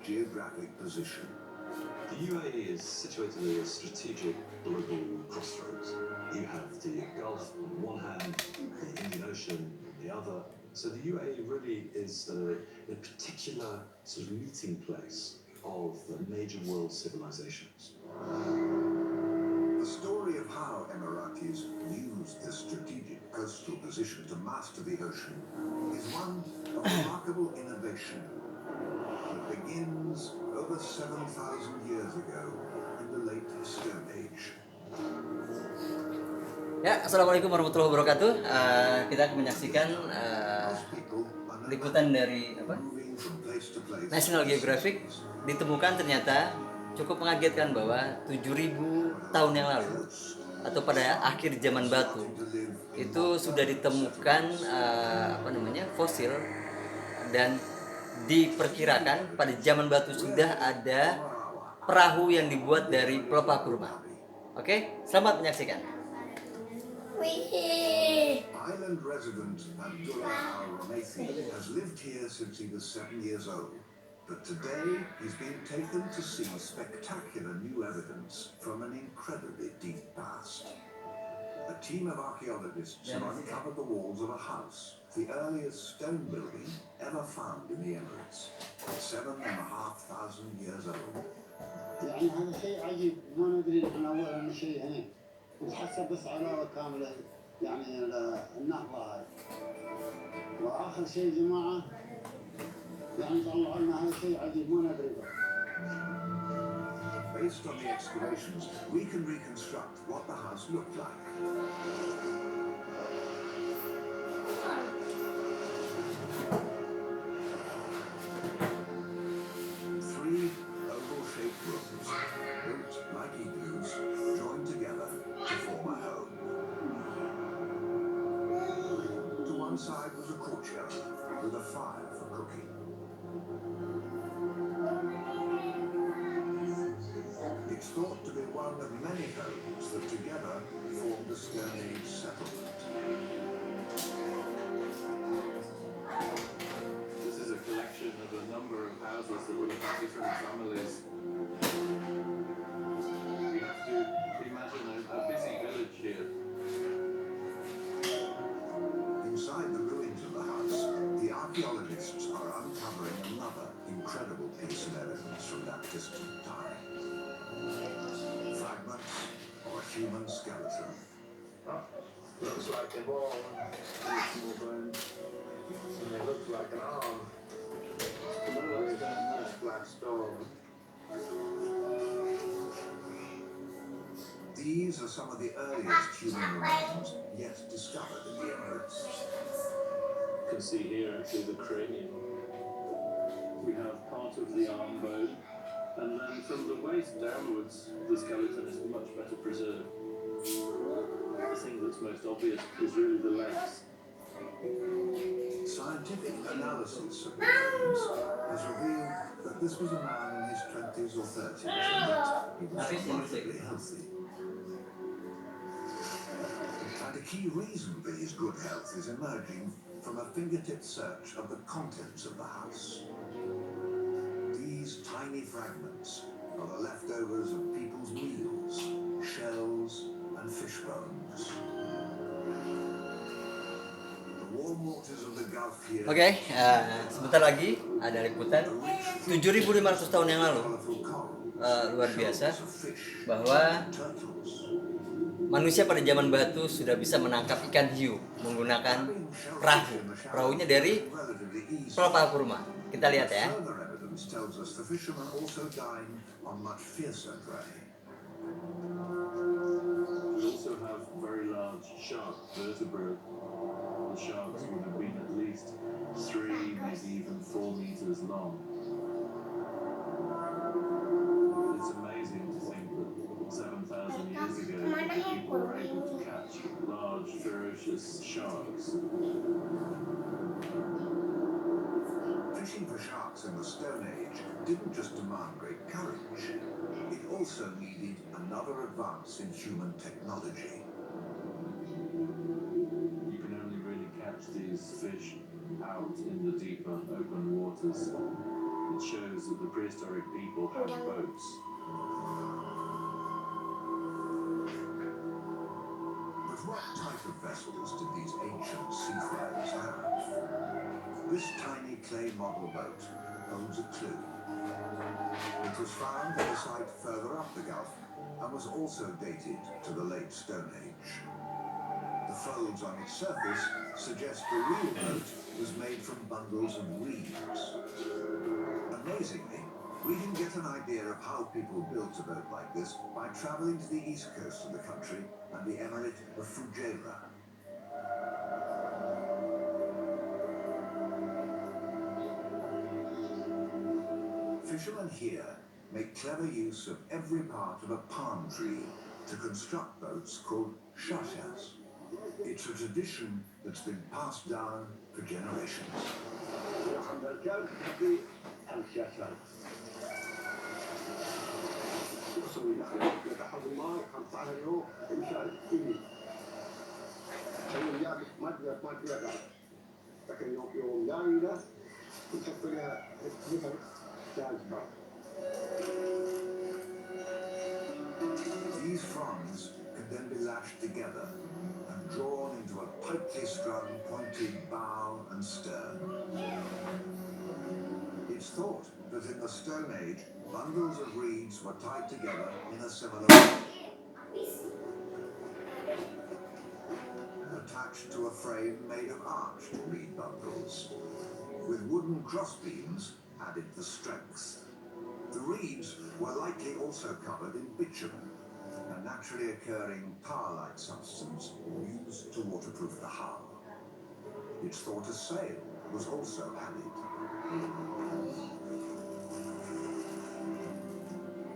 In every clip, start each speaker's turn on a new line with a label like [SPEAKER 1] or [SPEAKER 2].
[SPEAKER 1] geographic position.
[SPEAKER 2] The UAE is situated at a strategic global crossroads. You have the Gulf on one hand, the Indian Ocean on the other. So the UAE really is a particular sort of meeting place of the major world civilizations.
[SPEAKER 1] The story of how Emiratis used this strategic coastal position to master the ocean is one of remarkable innovation that begins over 7,000 years ago in the late Stone Age.
[SPEAKER 3] Ya, assalamualaikum warahmatullahi wabarakatuh. Kita akan menyaksikan liputan dari National Geographic. Ditemukan ternyata cukup mengagetkan bahwa 7.000 tahun yang lalu atau pada akhir zaman batu itu sudah ditemukan fosil, dan diperkirakan pada zaman batu sudah ada perahu yang dibuat dari pelepah kurma. Oke, selamat menyaksikan.
[SPEAKER 1] Island resident Abdullah al-Ramethi has lived here since he was 7 years old, but today he's been taken to see spectacular new evidence from an incredibly deep past. A team of archaeologists have uncovered the walls of a house, the earliest stone building ever found in the Emirates, 7,500 years old.
[SPEAKER 4] يعني هذا شيء عجيب، ما ندري نحن أولا شيء هنا نتحسب بس علاوة كاملة يعني النهضة هاي. وآخر شيء جماعة يعني طلعوا لنا هذا شيء عجيب ما ندري.
[SPEAKER 1] Based on the excavations, we can reconstruct what the house looked like. Three oval-shaped rooms, built like igloos, joined together to form a home. To one side was a courtyard with a fire for cooking. It's thought to be one of many homes that together formed a Stone Age settlement.
[SPEAKER 2] This is a collection of a number of houses that would have had different families. You have to imagine a busy village here.
[SPEAKER 1] Inside the ruins of the house, the archaeologists are uncovering another incredible piece of evidence from that distant time. Fragments of a human skeleton.
[SPEAKER 5] Looks like a bone, small bone, and it looks like an arm. Black stone.
[SPEAKER 1] These are some of the earliest human remains yet discovered in the Emirates.
[SPEAKER 2] You can see here actually the cranium. We have part of the arm bone, and then from the waist downwards, the skeleton is much better preserved. The thing that's most obvious is really the legs.
[SPEAKER 1] Scientific analysis of the bones has revealed that this was a man in his 20s or 30s and that he was remarkably healthy. And a key reason for his good health is emerging from a fingertip search of the contents of the house. These tiny fragments are the leftovers of people's meals, shells and fish bones. The warm waters of the Gulf here.
[SPEAKER 3] Oke, sebentar lagi ada liputan 7.500 tahun yang lalu. Luar biasa bahwa manusia pada zaman batu sudah bisa menangkap ikan hiu menggunakan perahu. Perahunya dari pelepah kurma. Kita lihat ya.
[SPEAKER 1] Tells us the fishermen also dine on much fiercer prey.
[SPEAKER 2] We also have very large shark vertebrae. The sharks would have been at least 3, maybe even 4 meters long. It's amazing to think that 7,000 years ago people were able to catch large, ferocious sharks.
[SPEAKER 1] Fishing for sharks in the Stone Age didn't just demand great courage, it also needed another advance in human technology.
[SPEAKER 2] You can only really catch these fish out in the deeper open waters. It shows that the prehistoric people had boats.
[SPEAKER 1] But what type of vessels did these ancient seafarers have? This tiny clay model boat holds a clue. It was found at a site further up the Gulf and was also dated to the late Stone Age. The folds on its surface suggest the real boat was made from bundles of reeds. Amazingly, we can get an idea of how people built a boat like this by travelling to the east coast of the country and the emirate of Fujairah. Fishermen here make clever use of every part of a palm tree to construct boats called shashas. It's a tradition that's been passed down for generations. These fronds can then be lashed together and drawn into a tightly strung, pointed bow and stern. It's thought that in the Stone Age, bundles of reeds were tied together in a similar way, attached to a frame made of arched reed bundles, with wooden crossbeams added the strength. The reeds were likely also covered in bitumen, a naturally occurring tar-like substance used to waterproof the hull. It's thought a sail was also added.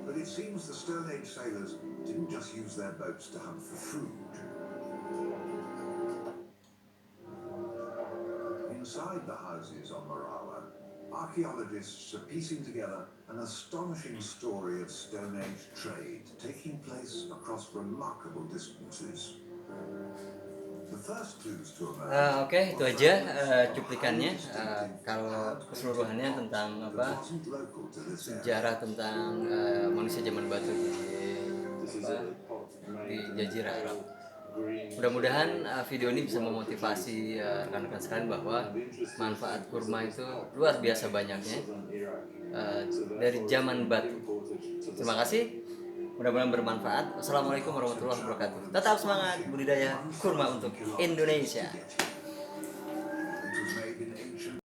[SPEAKER 1] But it seems the Stone Age sailors didn't just use their boats to hunt for food. Inside the houses on Marawa, archaeologists are piecing together an astonishing story of Stone Age trade taking place across remarkable distances. The first clues to emerge.
[SPEAKER 3] Oke, itu aja cuplikannya. Kalau keseluruhannya tentang apa sejarah tentang manusia zaman batu di Jazirah Arab. Mudah-mudahan video ini bisa memotivasi rekan-rekan sekalian bahwa manfaat kurma itu luar biasa banyaknya dari zaman batu. Terima kasih, mudah-mudahan bermanfaat. Assalamualaikum warahmatullahi wabarakatuh. Tetap semangat budidaya kurma untuk Indonesia.